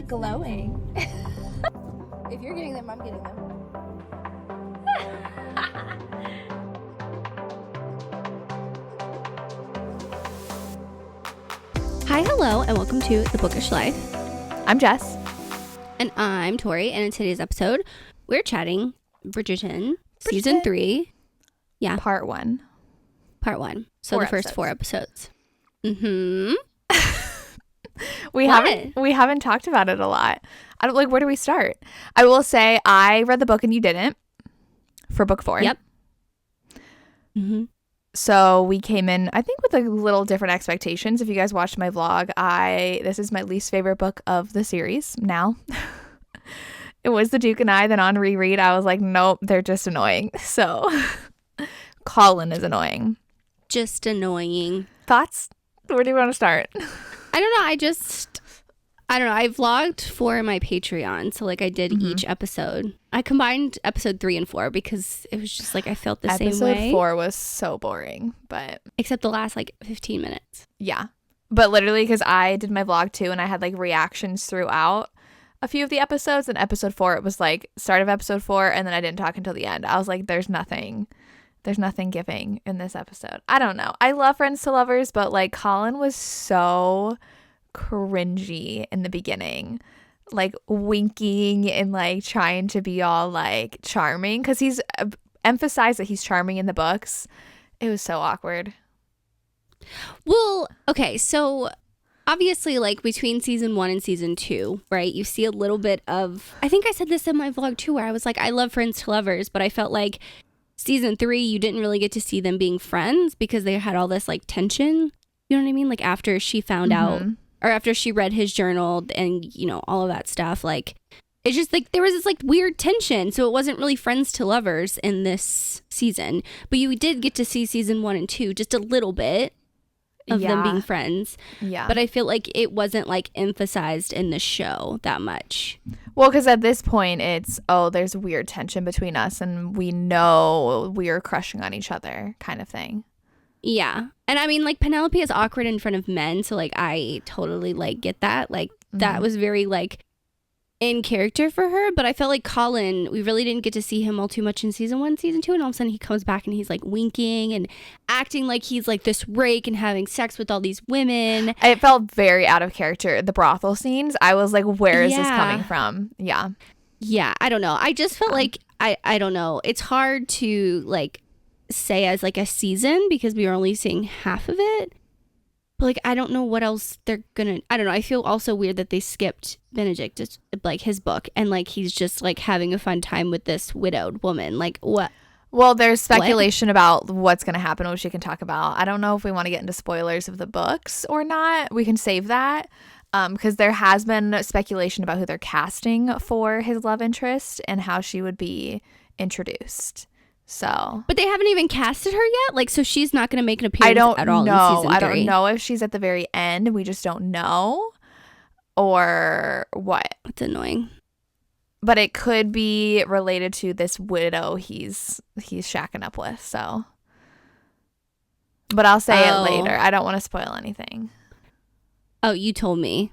like glowing. If you're getting them, I'm getting them. Hi, hello, and welcome to The Bookish Life. I'm Jess. And I'm Tori, and in today's episode, we're chatting Bridgerton, Season 3. Yeah. Part 1. So the first 4 episodes. Mm-hmm. We haven't talked about it a lot. I don't where do we start? I will say I read the book and you didn't for book 4. Yep. Mm-hmm. So we came in, I think, with a little different expectations. If you guys watched my vlog, this is my least favorite book of the series now. It was The Duke and I. Then on reread, I was like, nope, they're just annoying. So Colin is annoying. Just annoying. Thoughts? Where do you want to start? I don't know. I don't know. I vlogged for my Patreon. So like I did each episode. I combined episode 3 and 4 because it was just like I felt the same way. Episode 4 was so boring, but except the last like 15 minutes. Yeah. But literally because I did my vlog too and I had like reactions throughout a few of the episodes. And episode 4, it was like start of episode 4 and then I didn't talk until the end. I was like, there's nothing giving in this episode. I don't know. I love Friends to Lovers, but like Colin was so cringy in the beginning, like winking and like trying to be all like charming because he's emphasized that he's charming in the books. It was so awkward. Well, okay, so obviously like between season 1 and season 2, right, you see a little bit of, I think I said this in my vlog too, where I was like, I love Friends to Lovers, but I felt like season 3 you didn't really get to see them being friends because they had all this like tension, you know what I mean, like after she found out or after she read his journal and, you know, all of that stuff, like, it's just like there was this like weird tension. So it wasn't really Friends to Lovers in this season. But you did get to see season 1 and 2, just a little bit of them being friends. Yeah. But I feel like it wasn't like emphasized in the show that much. Well, because at this point it's, there's weird tension between us and we know we are crushing on each other kind of thing. Yeah. And I mean, like, Penelope is awkward in front of men. So, like, I totally, like, get that. Like, that was very, like, in character for her. But I felt like Colin, we really didn't get to see him all too much in season 1, season 2. And all of a sudden he comes back and he's, like, winking and acting like he's, like, this rake and having sex with all these women. It felt very out of character. The brothel scenes, I was like, where is this coming from? Yeah. Yeah. I don't know. I just felt like, I don't know. It's hard to, like, say as like a season because we were only seeing half of it, but like I don't know what else they're gonna, I don't know. I feel also weird that they skipped Benedict, just like his book, and like he's just like having a fun time with this widowed woman. Like what? Well, there's speculation about what's gonna happen, which we can talk about. I don't know if we want to get into spoilers of the books or not. We can save that because there has been speculation about who they're casting for his love interest and how she would be introduced. So, but they haven't even casted her yet. Like, so she's not going to make an appearance at all in season 3. I don't know if she's at the very end. We just don't know, or what. It's annoying. But it could be related to this widow he's shacking up with. So, but I'll say it later. I don't want to spoil anything. Oh, you told me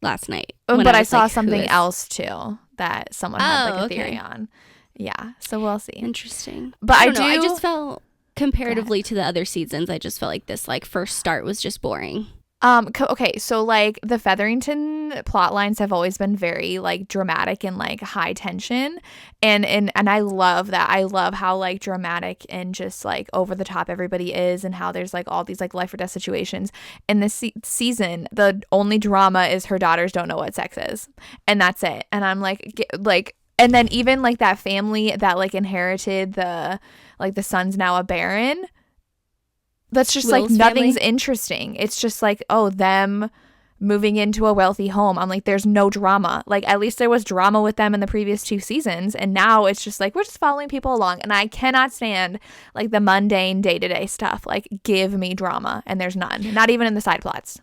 last night. But I saw something else too that someone had like a theory on. Yeah, so we'll see. Interesting. But I just felt comparatively to the other seasons, I just felt like this like first start was just boring. Okay, so like the Featherington plot lines have always been very like dramatic and like high tension, and I love that. I love how like dramatic and just like over the top everybody is, and how there's like all these like life or death situations. In this season, the only drama is her daughters don't know what sex is, and that's it. And I'm like. And then even like that family that like inherited the son's now a baron. That's just Will's like nothing's family. Interesting. It's just like, them moving into a wealthy home. I'm like, there's no drama. Like at least there was drama with them in the previous 2 seasons. And now it's just like, we're just following people along. And I cannot stand like the mundane day-to-day stuff. Like give me drama. And there's none. Not even in the side plots.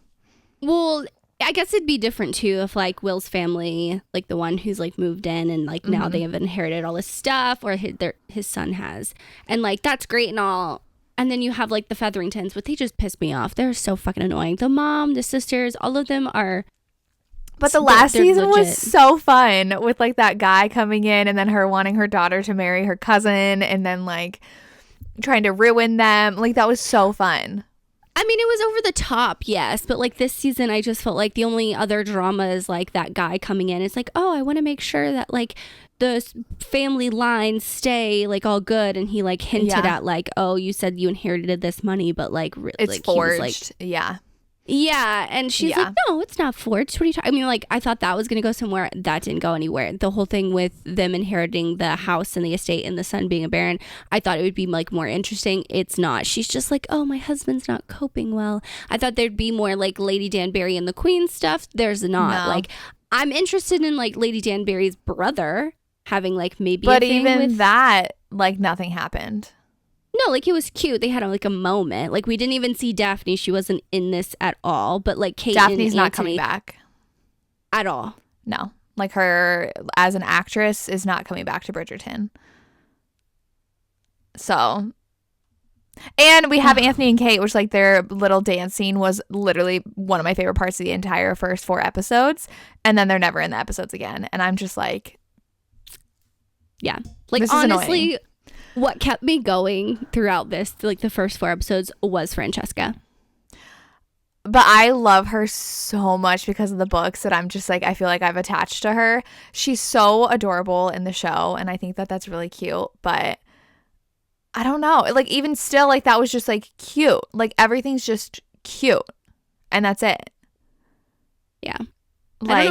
Well, I guess it'd be different too if like Will's family, like the one who's like moved in and like now they have inherited all this stuff, or his son has, and like that's great and all. And then you have like the Featheringtons, but they just piss me off. They're so fucking annoying. The mom, the sisters, all of them are But the last they're season was legit. so fun with like that guy coming in and then her wanting her daughter to marry her cousin and then like trying to ruin them. Like that was so fun. I mean, it was over the top, yes, but like this season, I just felt like the only other drama is like that guy coming in. It's like, oh, I want to make sure that like the family lines stay like all good, and he like hinted at like, oh, you said you inherited this money, but like it's like, forged. He was, like, yeah, yeah, and she's like, no, it's not forged. What are you talking? I mean, like, I thought that was gonna go somewhere. That didn't go anywhere. The whole thing with them inheriting the house and the estate and the son being a baron, I thought it would be like more interesting. It's not. She's just like, oh, my husband's not coping well. I thought there'd be more like Lady Danbury and the Queen stuff. There's not. No. Like, I'm interested in like Lady Danbury's brother having like maybe. But a thing even with that, like nothing happened. No, like it was cute. They had like a moment. Like we didn't even see Daphne. She wasn't in this at all. But like Kate Daphne's and not Anthony coming back at all. No, like her as an actress is not coming back to Bridgerton. So, and we have Anthony and Kate, which like their little dance scene was literally one of my favorite parts of the entire first 4 episodes, and then they're never in the episodes again. And I'm just like, yeah, like honestly, what kept me going throughout this, like the first 4 episodes, was Francesca. But I love her so much because of the books that I'm just like, I feel like I've attached to her. She's so adorable in the show, and I think that that's really cute. But I don't know. Like, even still, like, that was just, like, cute. Like, everything's just cute. And that's it. Yeah. Like,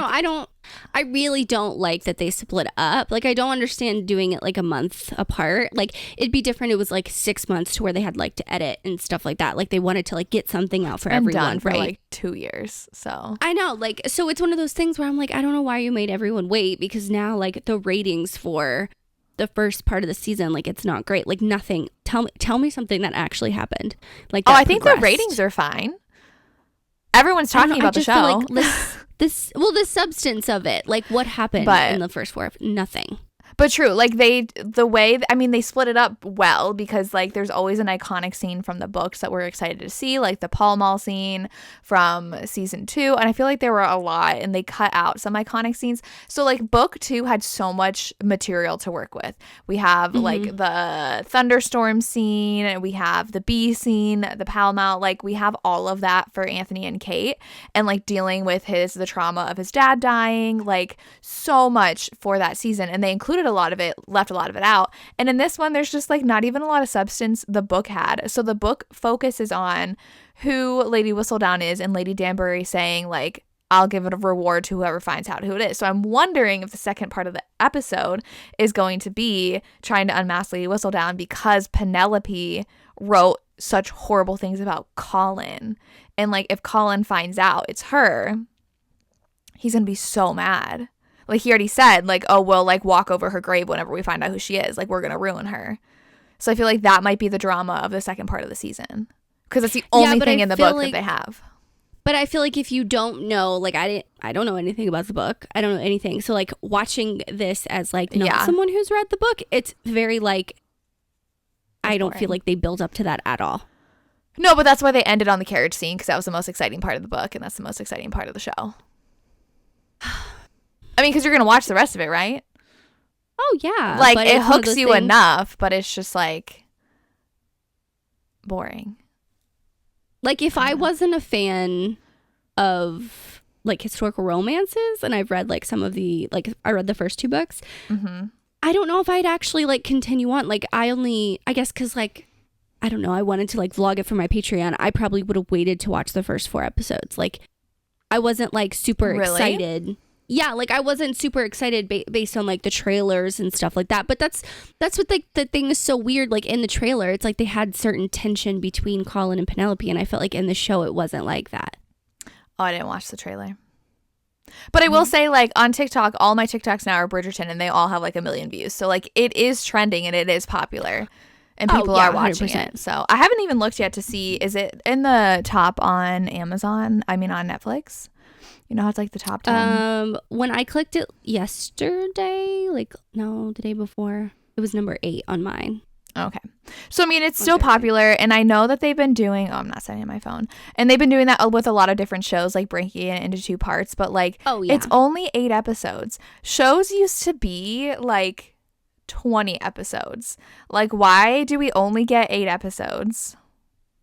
I really don't like that they split up. Like, I don't understand doing it like a month apart. Like, it'd be different. It was like 6 months to where they had like to edit and stuff like that. Like, they wanted to like get something out for everyone, done for right? like 2 years. So I know, like, so it's one of those things where I'm like, I don't know why you made everyone wait, because now like the ratings for the first part of the season, like, it's not great. Like, nothing. Tell me something that actually happened. Like, I think the ratings are fine. Everyone's talking about the show. Feel like the substance of it, like what happened in the first 4, nothing. But true, like they split it up well, because like there's always an iconic scene from the books that we're excited to see, like the Pall Mall scene from season 2, and I feel like there were a lot and they cut out some iconic scenes. So like book 2 had so much material to work with. We have like the thunderstorm scene, and we have the bee scene, the Pall Mall, like we have all of that for Anthony and Kate, and like dealing with the trauma of his dad dying, like so much for that season, and they included a lot of it, left a lot of it out. And in this one, there's just like not even a lot of substance the book had. So the book focuses on who Lady Whistledown is, and Lady Danbury saying like, I'll give it a reward to whoever finds out who it is. So I'm wondering if the second part of the episode is going to be trying to unmask Lady Whistledown, because Penelope wrote such horrible things about Colin. And like if Colin finds out it's her, he's gonna be so mad. Like, he already said, like, oh, we'll, like, walk over her grave whenever we find out who she is. Like, we're going to ruin her. So I feel like that might be the drama of the second part of the season. Because it's the only thing in the book that they have. But I feel like if you don't know, like, I don't know anything about the book. I don't know anything. So, like, watching this as, like, not someone who's read the book, it's very, like, I don't feel like they build up to that at all. No, but that's why they ended on the carriage scene, because that was the most exciting part of the book, and that's the most exciting part of the show. I mean, because you're going to watch the rest of it, right? Oh, yeah. Like, it hooks you enough, but it's just, like, boring. Like, if I wasn't a fan of, like, historical romances, and I've read, like, some of the, like, I read the first 2 books, I don't know if I'd actually, like, continue on. Like, I guess, because, like, I don't know, I wanted to, like, vlog it for my Patreon. I probably would have waited to watch the first 4 episodes. Like, I wasn't, like, super excited. Yeah, like I wasn't super excited based on like the trailers and stuff like that. But that's what like the thing is so weird. Like in the trailer, it's like they had certain tension between Colin and Penelope, and I felt like in the show it wasn't like that. Oh, I didn't watch the trailer. But I will say, like, on TikTok, all my TikToks now are Bridgerton, and they all have like 1 million views. So like it is trending and it is popular, and people are watching 100%. It. So I haven't even looked yet to see, is it in the top on Amazon? I mean, on Netflix. You know how it's like the top 10? When I clicked it yesterday, the day before, it was number 8 on mine. Okay. So, I mean, it's still popular, and I know that they've been doing, I'm not setting my phone, and they've been doing that with a lot of different shows, like breaking it into 2 parts, but like, it's only 8 episodes. Shows used to be like 20 episodes. Like, why do we only get 8 episodes?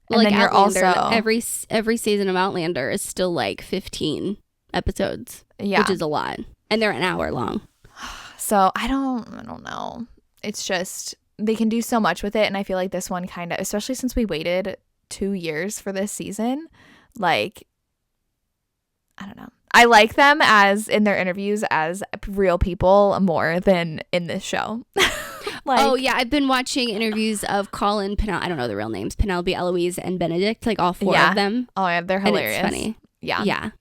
And like then you're Outlander, also every season of Outlander is still like 15 episodes, which is a lot, and they're an hour long. So I don't know. It's just, they can do so much with it, and I feel like this one kind of, especially since we waited 2 years for this season, like, I don't know. I like them as in their interviews as real people more than in this show. Like, oh yeah, I've been watching interviews of Colin, I don't know the real names, Penelope, Eloise, and Benedict, like all 4 of them. Oh yeah, they're hilarious. And it's funny. Yeah.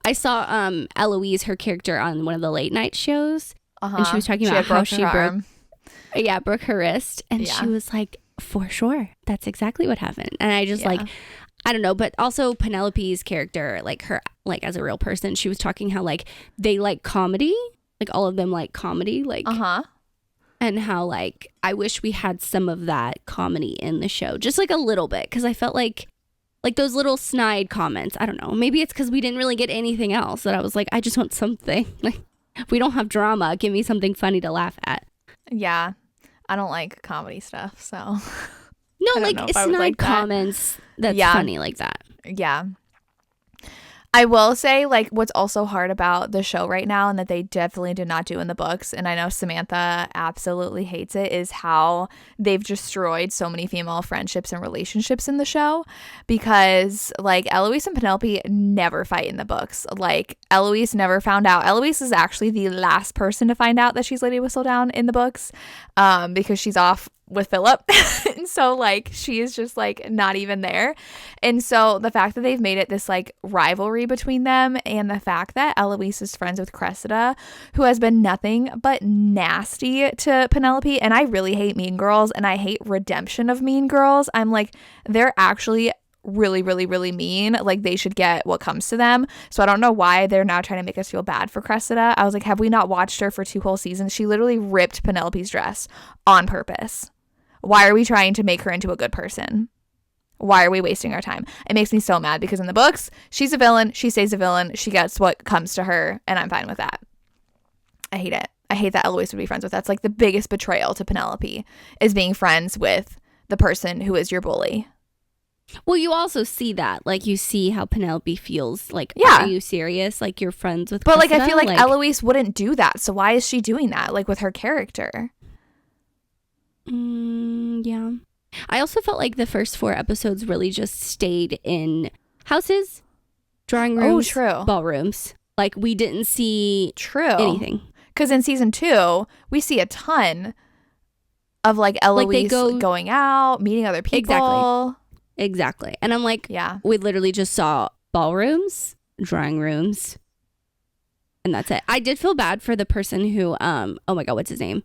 I saw Eloise, her character, on one of the late night shows, and she was talking about how she broke her wrist, and she was like, for sure, that's exactly what happened. And I just like, I don't know, but also Penelope's character, like her, like as a real person, she was talking how like they like comedy, like all of them like comedy, like and how like I wish we had some of that comedy in the show, just like a little bit, because I felt like those little snide comments, I don't know, maybe it's because we didn't really get anything else that I was like, I just want something, like, if we don't have drama, give me something funny to laugh at. Yeah, I don't like comedy stuff, so no, like snide comments that's funny like that. Yeah. I will say, like, what's also hard about the show right now, and that they definitely did not do in the books, and I know Samantha absolutely hates it, is how they've destroyed so many female friendships and relationships in the show, because, like, Eloise and Penelope never fight in the books. Like, Eloise never found out. Eloise is actually the last person to find out that she's Lady Whistledown in the books, because she's off with Philip. And so like she is just like not even there. And so the fact that they've made it this like rivalry between them, and the fact that Eloise is friends with Cressida, who has been nothing but nasty to Penelope, and I really hate Mean Girls, and I hate redemption of Mean Girls. I'm like, they're actually really, really, really mean. Like, they should get what comes to them. So I don't know why they're now trying to make us feel bad for Cressida. I was like, have we not watched her for 2 whole seasons? She literally ripped Penelope's dress on purpose. Why are we trying to make her into a good person? Why are we wasting our time? It makes me so mad, because in the books, she's a villain. She stays a villain. She gets what comes to her, and I'm fine with that. I hate it. I hate that Eloise would be friends with. That's like the biggest betrayal to Penelope, is being friends with the person who is your bully. Well, you also see that. Like, you see how Penelope feels. Like, are you serious? Like, you're friends with Cressida? But, like, I feel like Eloise wouldn't do that. So why is she doing that, like, with her character? Yeah. I also felt like the first 4 episodes really just stayed in houses, drawing rooms, ballrooms. Like, we didn't see anything. Because in season 2, we see a ton of, like, Eloise going out, meeting other people. Exactly. And I'm like, we literally just saw ballrooms, drawing rooms, and that's it. I did feel bad for the person who, oh my God, what's his name?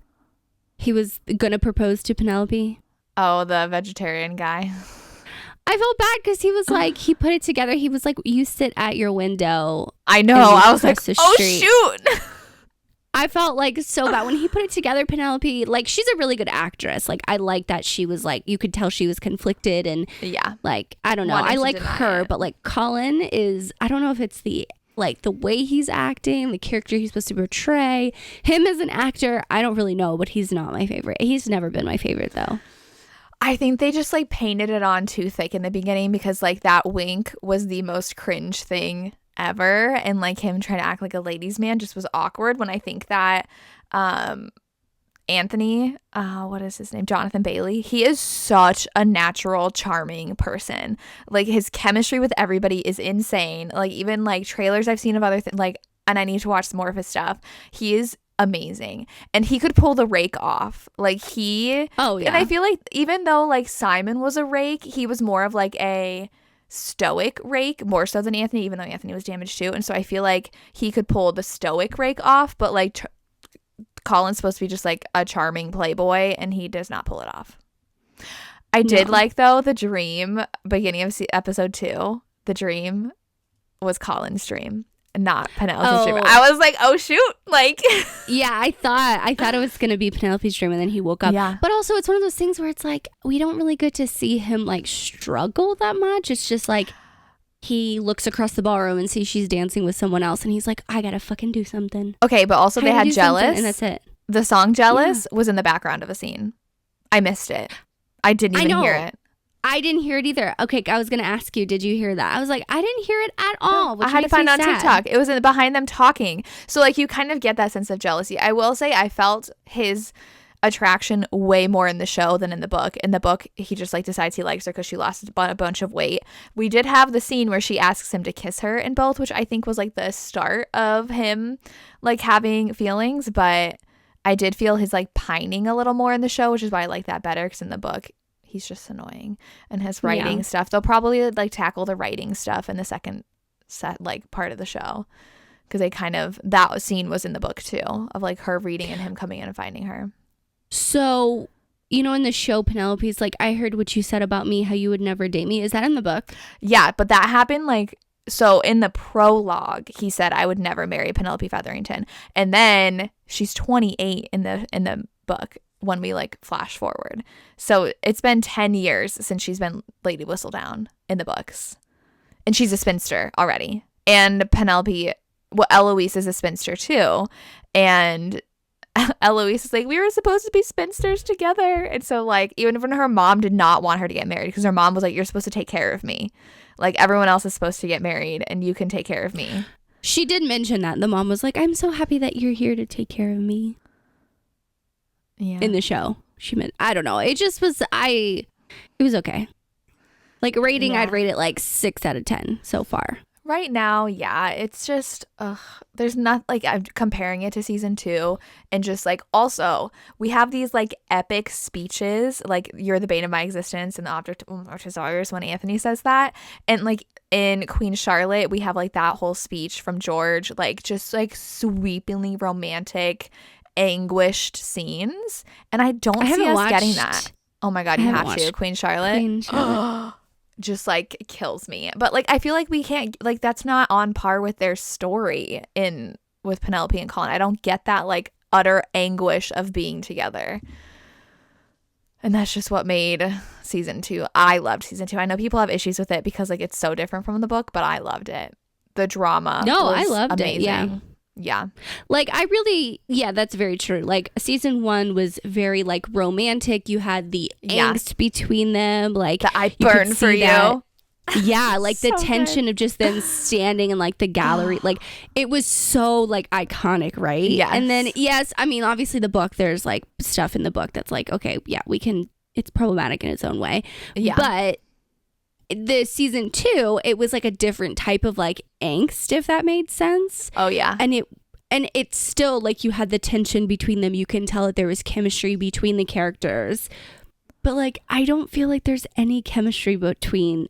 He was going to propose to Penelope. Oh, the vegetarian guy. I felt bad because he was like, he put it together. He was like, you sit at your window. I know. I was like, oh, shoot. I felt like so bad when he put it together. Penelope, like, she's a really good actress. Like, I like that she was like, you could tell she was conflicted, and like, I don't know. I like her, but like Colin is, I don't know if it's the way he's acting, the character he's supposed to portray. Him as an actor, I don't really know, but he's not my favorite. He's never been my favorite, though. I think they just like painted it on too thick in the beginning, because like that wink was the most cringe thing ever, and like him trying to act like a ladies' man just was awkward. When I think that Anthony, what is his name? Jonathan Bailey. He is such a natural, charming person. Like, his chemistry with everybody is insane. Like, even like trailers I've seen of other things, like, and I need to watch some more of his stuff. He is amazing, and he could pull the rake off. Like, and I feel like even though like Simon was a rake, he was more of like a stoic rake, more so than Anthony, even though Anthony was damaged too. And so I feel like he could pull the stoic rake off, but like Colin's supposed to be just like a charming playboy, and he does not pull it off. I did like, though, the dream beginning of episode 2. The dream was Colin's dream. not Penelope's dream. I was like, oh shoot, like yeah, I thought it was gonna be Penelope's dream, and then he woke up. Yeah. But also, it's one of those things where it's like we don't really get to see him like struggle that much. It's just like he looks across the ballroom and sees she's dancing with someone else, and he's like, I gotta fucking do something. Okay, but also they had Jealous, and that's it. The song Jealous was in the background of a scene. I missed it. I didn't even hear it. I didn't hear it either. Okay, I was going to ask you, did you hear that? I was like, I didn't hear it at all. I had to find it on TikTok. It was behind them talking. So like you kind of get that sense of jealousy. I will say I felt his attraction way more in the show than in the book. In the book, he just like decides he likes her because she lost a bunch of weight. We did have the scene where she asks him to kiss her in both, which I think was like the start of him like having feelings. But I did feel his like pining a little more in the show, which is why I like that better, because in the book he's just annoying. And his writing stuff, they'll probably like tackle the writing stuff in the second set like part of the show, because they kind of, that scene was in the book too, of like her reading and him coming in and finding her. So, you know, in the show, Penelope's like, I heard what you said about me, how you would never date me. Is that in the book? Yeah, but that happened like, so in the prologue, he said, I would never marry Penelope Featherington. And then she's 28 in the book when we like flash forward. So it's been 10 years since she's been Lady Whistledown in the books. And she's a spinster already. And Penelope, well, Eloise is a spinster too. And Eloise is like, we were supposed to be spinsters together. And so like, even when her mom did not want her to get married, because her mom was like, you're supposed to take care of me. Like everyone else is supposed to get married and you can take care of me. She did mention that. The mom was like, I'm so happy that you're here to take care of me. Yeah. In the show. She meant, I don't know. It just was, it was okay. Like rating, I'd rate it like 6 out of 10 so far. Right now, yeah, it's just, there's not, like, I'm comparing it to season 2, and just, like, also, we have these, like, epic speeches, like, you're the bane of my existence, and the object of my desires, when Anthony says that, and, like, in Queen Charlotte, we have, like, that whole speech from George, like, just, like, sweepingly romantic, anguished scenes, and I don't see us getting that. Oh my God, you have to. Queen Charlotte. Queen Charlotte. Just like kills me. But like I feel like we can't, like that's not on par with their story with Penelope and Colin. I don't get that like utter anguish of being together. And that's just what made season 2. I loved season 2. I know people have issues with it because like it's so different from the book, but I loved it. The drama. No, was I loved amazing. it. Yeah. Yeah. Like I really, yeah, that's very true. Like season 1 was very like romantic. You had the angst between them. Like I burn for you. That. Yeah, like so the tension of just them standing in like the gallery. Like it was so like iconic, right? Yes. And then yes, I mean obviously the book, there's like stuff in the book that's like, okay, yeah, we can, it's problematic in its own way. Yeah. But the season 2, it was like a different type of like angst, if that made sense. Oh yeah. And it's still like you had the tension between them. You can tell that there was chemistry between the characters. But like I don't feel like there's any chemistry between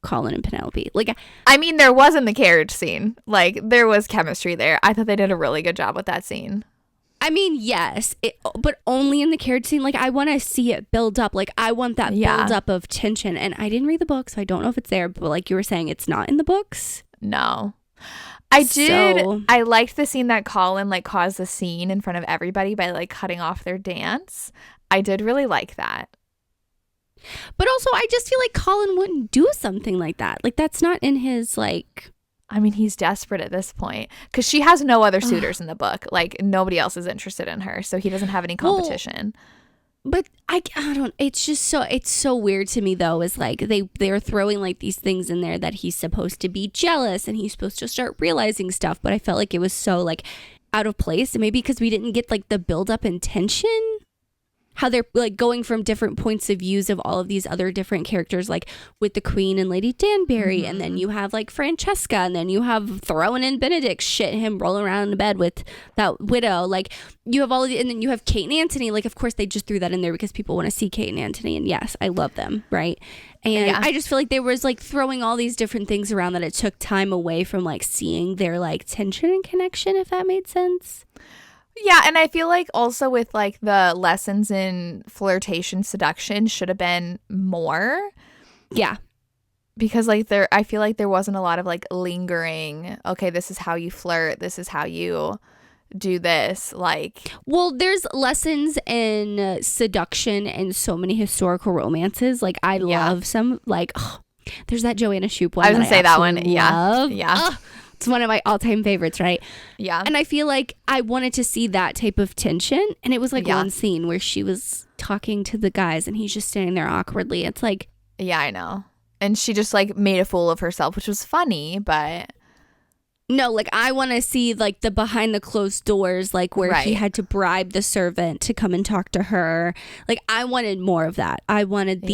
Colin and Penelope. Like I mean there was in the carriage scene. Like there was chemistry there. I thought they did a really good job with that scene. I mean, yes, but only in the carriage scene. Like, I want to see it build up. Like, I want that build up of tension. And I didn't read the book, so I don't know if it's there. But like you were saying, it's not in the books. No. I liked the scene that Colin like caused the scene in front of everybody by like cutting off their dance. I did really like that. But also, I just feel like Colin wouldn't do something like that. Like, that's not in his like... I mean, he's desperate at this point because she has no other suitors in the book. Like nobody else is interested in her, so he doesn't have any competition. But I don't. It's just it's so weird to me though. Is like they're throwing like these things in there that he's supposed to be jealous and he's supposed to start realizing stuff. But I felt like it was so like out of place. And maybe because we didn't get like the build up and tension. How they're like going from different points of views of all of these other different characters, like with the Queen and Lady Danbury, and then you have like Francesca, and then you have throwing in Benedict shit, him rolling around in the bed with that widow. Like you have all of the, and then you have Kate and Anthony. Like of course they just threw that in there because people want to see Kate and Anthony, and yes, I love them, right? And I just feel like there was like throwing all these different things around that it took time away from like seeing their like tension and connection, if that made sense. Yeah, and I feel like also with like the lessons in flirtation, seduction should have been more. Yeah. because like I feel like there wasn't a lot of like lingering, okay, this is how you flirt, this is how you do this, like. Well, there's lessons in seduction and so many historical romances. Like I love some, like there's that Joanna Shupe one. I was gonna say that one. Love. Yeah. It's one of my all-time favorites, right? Yeah. And I feel like I wanted to see that type of tension, and it was like one scene where she was talking to the guys and he's just standing there awkwardly. It's like, yeah, I know. And she just like made a fool of herself, which was funny, but no, like I want to see like the behind the closed doors, like where he had to bribe the servant to come and talk to her. Like I wanted more of that. I wanted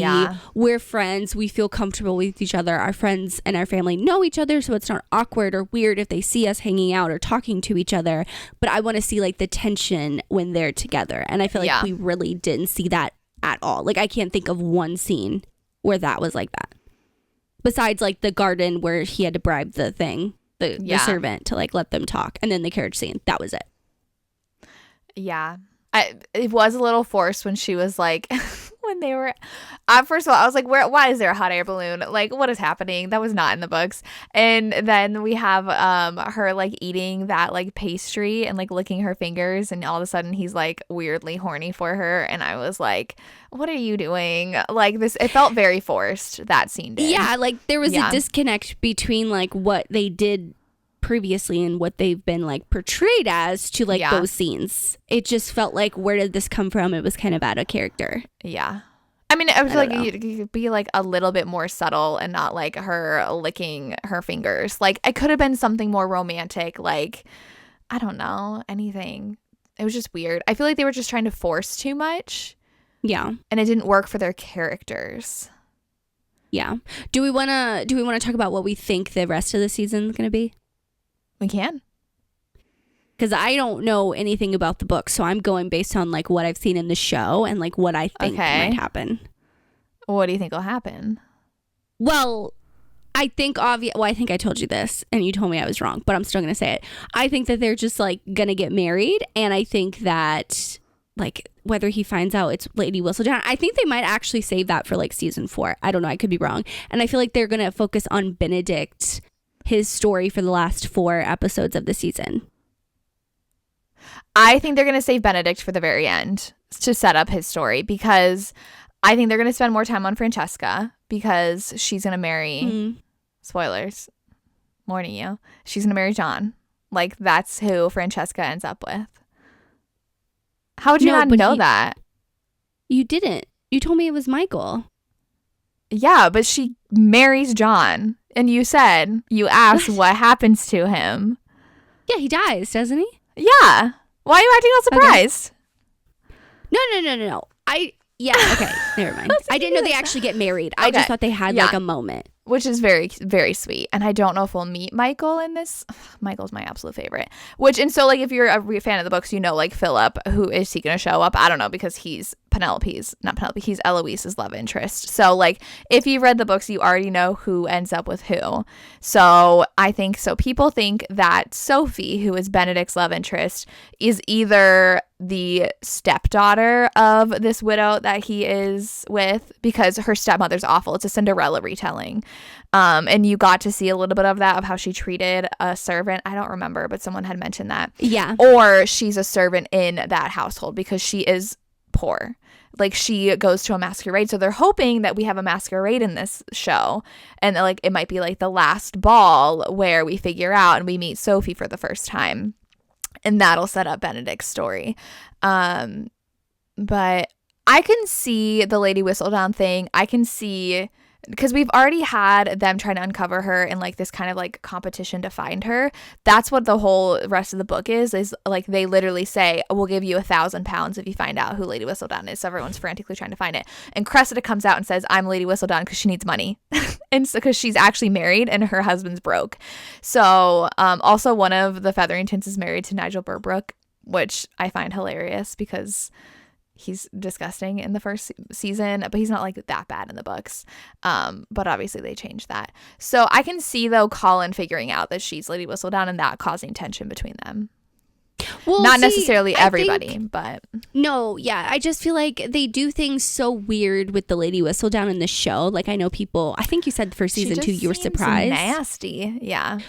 we're friends, we feel comfortable with each other, our friends and our family know each other, so it's not awkward or weird if they see us hanging out or talking to each other. But I want to see like the tension when they're together, and I feel like we really didn't see that at all. Like I can't think of one scene where that was like that, besides like the garden where he had to bribe the the servant to like let them talk, and then the carriage scene. That was it. Yeah. It was a little forced when she was like, when they were, first of all, I was like, why is there a hot air balloon? Like, what is happening? That was not in the books. And then we have her like eating that like pastry and like licking her fingers, and all of a sudden he's like weirdly horny for her. And I was like, what are you doing? Like this, it felt very forced, that scene did. Yeah, like there was a disconnect between like what they did previously and what they've been like portrayed as to like those scenes. It just felt like, where did this come from? It was kind of out of character. Yeah. I mean, I was like, you could be like a little bit more subtle and not like her licking her fingers. Like it could have been something more romantic, like, I don't know, anything. It was just weird. I feel like they were just trying to force too much. Yeah. And it didn't work for their characters. Yeah. Do we want to talk about what we think the rest of the season is going to be? We can. Because I don't know anything about the book, so I'm going based on like what I've seen in the show and like what I think might happen. What do you think will happen? Well, I think I think I told you this and you told me I was wrong, but I'm still going to say it. I think that they're just like going to get married, and I think that like whether he finds out it's Lady Whistledown, I think they might actually save that for like season 4. I don't know. I could be wrong. And I feel like they're going to focus on Benedict, his story for the last 4 episodes of the season. I think they're going to save Benedict for the very end to set up his story, because I think they're going to spend more time on Francesca, because she's going to marry, spoilers, warning you, she's going to marry John. Like that's who Francesca ends up with. How would you not know that? You didn't. You told me it was Michael. Yeah, but she marries John. And you asked what happens to him. Yeah, he dies, doesn't he? Yeah. Why are you acting all surprised? Okay. No. Okay, never mind. I didn't know they actually get married. I just thought they had like a moment. Which is very, very sweet. And I don't know if we'll meet Michael in this. Michael's my absolute favorite. And so like if you're a fan of the books, you know like Philip, who is he going to show up? I don't know, because he's he's Eloise's love interest. So like if you read the books, you already know who ends up with who. So I think people think that Sophie, who is Benedict's love interest, is either the stepdaughter of this widow that he is with, because her stepmother's awful. It's a Cinderella retelling. And you got to see a little bit of that, of how she treated a servant. I don't remember, but someone had mentioned that. Yeah. Or she's a servant in that household because she is poor. Like she goes to a masquerade. So they're hoping that we have a masquerade in this show. And like it might be like the last ball where we figure out and we meet Sophie for the first time. And that'll set up Benedict's story. But I can see the Lady Whistledown thing. I can see, because we've already had them trying to uncover her in like this kind of like competition to find her. That's what the whole rest of the book is like they literally say, we'll give you £1,000 if you find out who Lady Whistledown is. So everyone's frantically trying to find it. And Cressida comes out and says, I'm Lady Whistledown, because she needs money. And so because she's actually married and her husband's broke. So also one of the Featheringtons is married to Nigel Burbrook, which I find hilarious because he's disgusting in the first season, but he's not like that bad in the books. But obviously they changed that. So I can see though Colin figuring out that she's Lady Whistledown and that causing tension between them. Well, not see, necessarily I everybody, think- but No, yeah. I just feel like they do things so weird with the Lady Whistledown in the show. Like, I know people, I think you said for she season just 2 you were seems surprised. nasty. Yeah.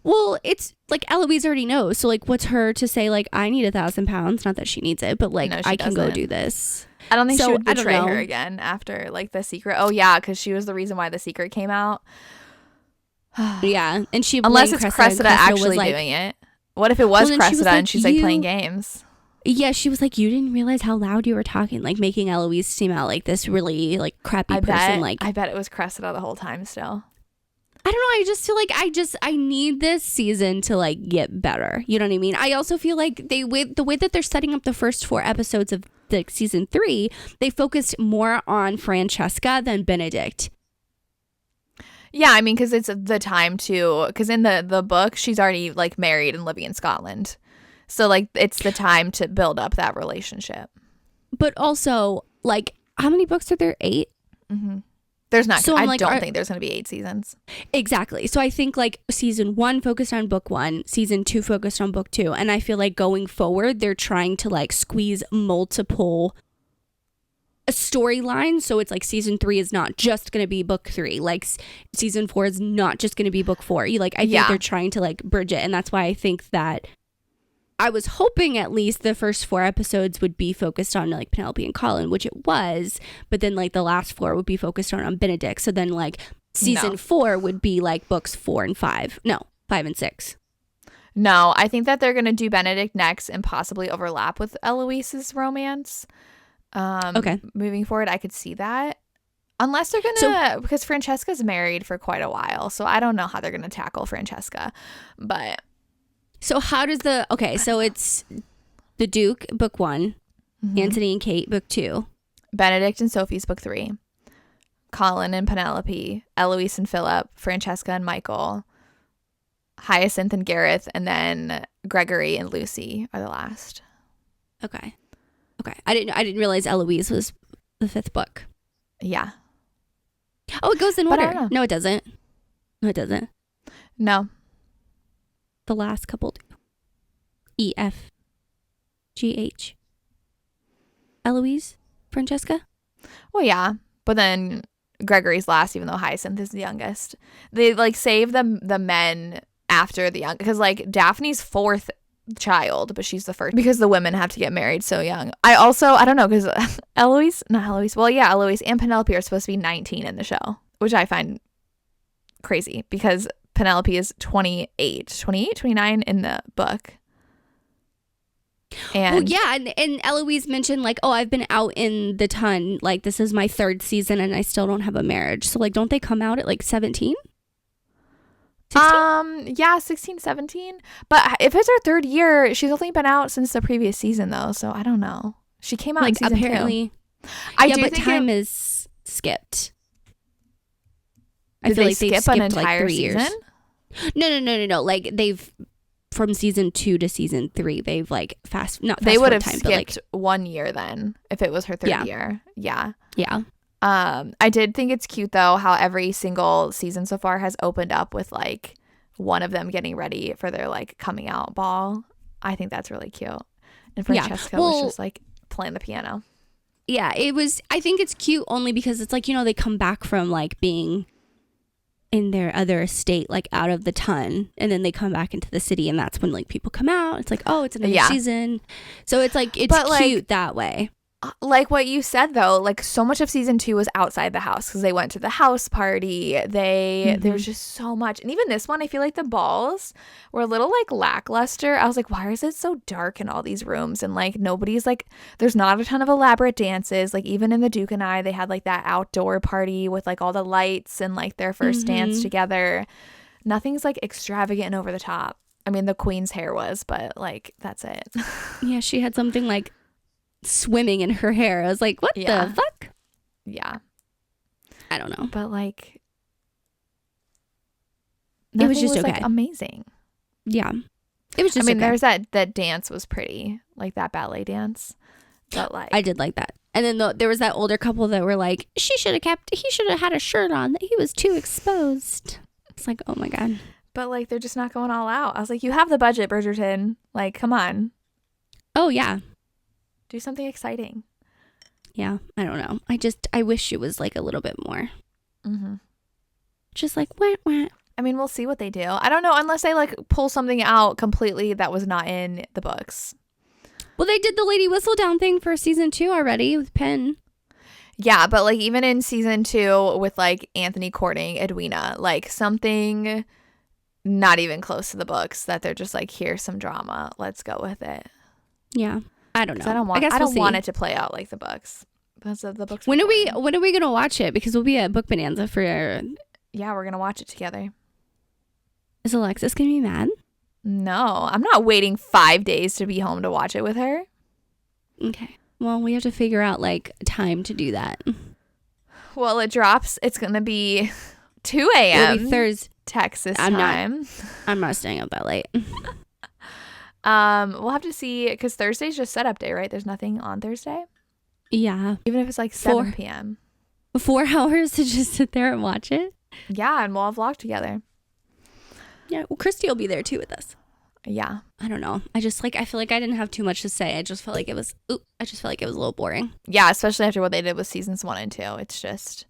Well, it's like Eloise already knows. So, like, what's her to say, like, I need 1,000 pounds? Not that she needs it, but, like, No, she I can go doesn't. do this. I don't think So, she would I don't betray her know. again after like The Secret. Oh yeah, because she was the reason why The Secret came out. Yeah. And she Unless blamed it's Cressida, Cressida and Cressida actually was like, doing it. What if it was Well, then she was Cressida like, and she's like playing "You-" games? Yeah, she was like, you didn't realize how loud you were talking, like making Eloise seem out like this really like crappy person. Like, I bet it was Cressida the whole time still. I don't know. I just feel like I need this season to like get better. You know what I mean? I also feel like the way that they're setting up the first 4 episodes of the season 3, they focused more on Francesca than Benedict. Yeah, I mean, because it's the time to, because in the book, she's already like married and living in Scotland. So like it's the time to build up that relationship. But also, like, how many books are there? 8? Mm-hmm. There's not, So I'm I like, don't think there's going to be 8 seasons. Exactly. So I think like season 1 focused on book 1, season 2 focused on book 2. And I feel like going forward, they're trying to like squeeze multiple storylines. So it's like season 3 is not just going to be book 3. Like season 4 is not just going to be book 4. I think they're trying to like bridge it. And that's why I think that I was hoping at least the first 4 episodes would be focused on like Penelope and Colin, which it was, but then like the last 4 would be focused on Benedict. So then like season 4 would be like books 4 and 5. No, 5 and 6. No, I think that they're going to do Benedict next and possibly overlap with Eloise's romance. Okay. Moving forward, I could see that. Unless they're going to, because Francesca's married for quite a while. So I don't know how they're going to tackle Francesca, but... So how does so it's the Duke, book 1, Anthony and Kate, book 2. Benedict and Sophie's book 3. Colin and Penelope, Eloise and Philip, Francesca and Michael, Hyacinth and Gareth, and then Gregory and Lucy are the last. Okay. I didn't realize Eloise was the 5th book. Yeah. Oh, it goes in But I order. don't know. No, it doesn't. No. The last couple do. E, F, G, H. Eloise, Francesca. Well, yeah. But then Gregory's last, even though Hyacinth is the youngest. They like save the men after the young, because like Daphne's 4th child, but she's the 1st because the women have to get married so young. I don't know, because Eloise and Penelope are supposed to be 19 in the show, which I find crazy because Penelope is 29 in the book. And well, yeah, and Eloise mentioned like, oh, I've been out in the ton, like this is my 3rd season and I still don't have a marriage. So like, don't they come out at like 17? 16? Yeah, 16, 17. But if it's her 3rd year, she's only been out since the previous season though, so I don't know. She came out like in season apparently. 2. But time is skipped. Did I feel they like they've skip skipped an entire like 3 season? years. No. Like they've from season 2 to season 3, they've like they would have time, skipped 1 year then if it was her 3rd year. Yeah. I did think it's cute though how every single season so far has opened up with like one of them getting ready for their like coming out ball. I think that's really cute. And Francesca was just like playing the piano. Yeah, I think it's cute only because it's like, they come back from like being in their other estate, like out of the ton, and then they come back into the city, and that's when like people come out. It's like, oh, it's another season. So it's like, it's cute that way. Like what you said though, like so much of season 2 was outside the house because they went to the house party. There's just so much. And even this one, I feel like the balls were a little like lackluster. I was like, why is it so dark in all these rooms? And like nobody's like, there's not a ton of elaborate dances. Like even in the Duke and I, they had like that outdoor party with like all the lights and like their first dance together. Nothing's like extravagant and over the top. I mean, the queen's hair was, but like that's it. Yeah, she had something like swimming in her hair. I was like, what the fuck? Yeah. I don't know. But like it was just okay. Like, amazing. Yeah. It was just there's that dance was pretty, like that ballet dance. But like I did like that. And then there was that older couple that were like, he should have had a shirt on, that he was too exposed. It's like, oh my God. But like they're just not going all out. I was like, you have the budget, Bridgerton. Like, come on. Oh, yeah. Do something exciting. Yeah, I don't know. I wish it was like a little bit more. Mm-hmm. Just like, wah, wah. I mean, we'll see what they do. I don't know, unless they like pull something out completely that was not in the books. Well, they did the Lady Whistledown thing for season 2 already with Penn. Yeah, but like even in season 2 with like Anthony courting Edwina, like something not even close to the books that they're just like, here's some drama. Let's go with it. Yeah. I don't know. I don't want it to play out like the books. Because of the books. When are we going to watch it? Because we'll be at Book Bonanza for... Yeah, we're going to watch it together. Is Alexis going to be mad? No, I'm not waiting 5 days to be home to watch it with her. Okay. Well, we have to figure out like time to do that. Well, it drops. It's going to be 2 a.m. It'll be Thursday. Texas time. I'm not staying up that late. We'll have to see, because Thursday's just setup day, right? There's nothing on Thursday. Yeah. Even if it's like 7 p.m. 4 hours to just sit there and watch it. Yeah, and we'll have vlog together. Yeah. Well, Christy will be there too with us. Yeah. I don't know. I feel like I didn't have too much to say. I just felt like it was a little boring. Yeah, especially after what they did with seasons 1 and 2. It's just,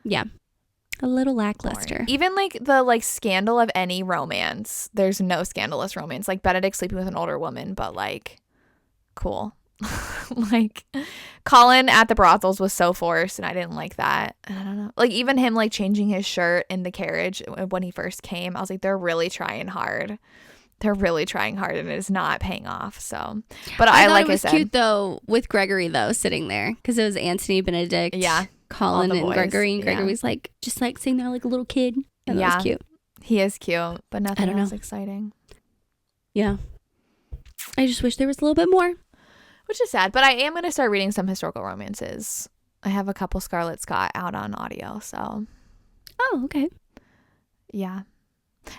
yeah, a little lackluster. Boring. Even like the like scandal of any romance, there's no scandalous romance. Like Benedict sleeping with an older woman, but like, cool. Like Colin at the brothels was so forced, and I didn't like that. I don't know. Like even him like changing his shirt in the carriage when he first came, I was like, they're really trying hard. They're really trying hard, and it is not paying off. So, but I like it was cute though with Gregory though sitting there, because it was Anthony, Benedict, yeah, Colin and boys. Gregory, and Gregory's like just like sitting there like a little kid. And that was cute. He is cute, but nothing else exciting. Yeah, I just wish there was a little bit more. Which is sad, but I am going to start reading some historical romances. I have a couple Scarlett Scott out on audio, so. Oh, okay. Yeah.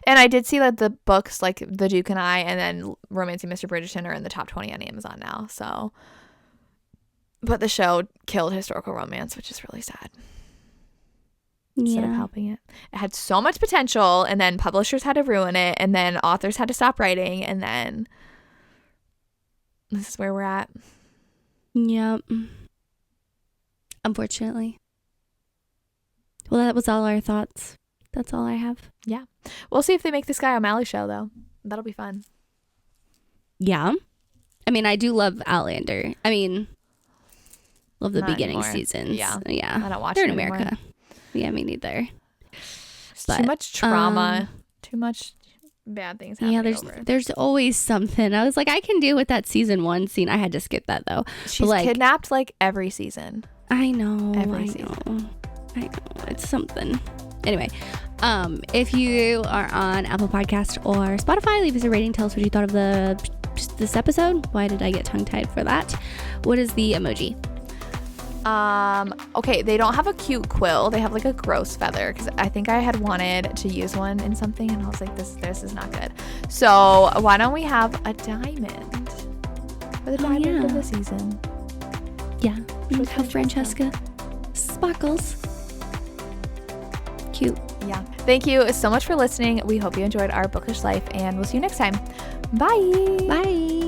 And I did see that the books, like The Duke and I, and then Romancing Mr. Bridgerton, are in the top 20 on Amazon now, so. But the show killed historical romance, which is really sad. Instead of helping it. It had so much potential, and then publishers had to ruin it, and then authors had to stop writing, and then this is where we're at. Yep. Unfortunately. Well, that was all our thoughts. That's all I have. Yeah. We'll see if they make this Guy O'Malley show, though. That'll be fun. Yeah. I mean, I do love Outlander. I mean, love the Not beginning anymore. seasons. Yeah. Yeah. I don't watch They're it in anymore. America. Yeah, me neither. But, too much trauma. Too much bad things happening. Yeah, there's always something. I was like, I can deal with that season 1 scene. I had to skip that though. She's like, kidnapped like every season. I know. Every season. I know. It's something. Anyway, if you are on Apple Podcast or Spotify, leave us a rating. Tell us what you thought of this episode. Why did I get tongue-tied for that? What is the emoji? Okay, they don't have a cute quill. They have like a gross feather, because I think I had wanted to use one in something, and I was like, this is not good. So why don't we have a diamond for the diamond of the season? Yeah, how Francesca sparkles. Cute. Yeah. Thank you so much for listening. We hope you enjoyed our Bookish Life, and we'll see you next time. Bye. Bye.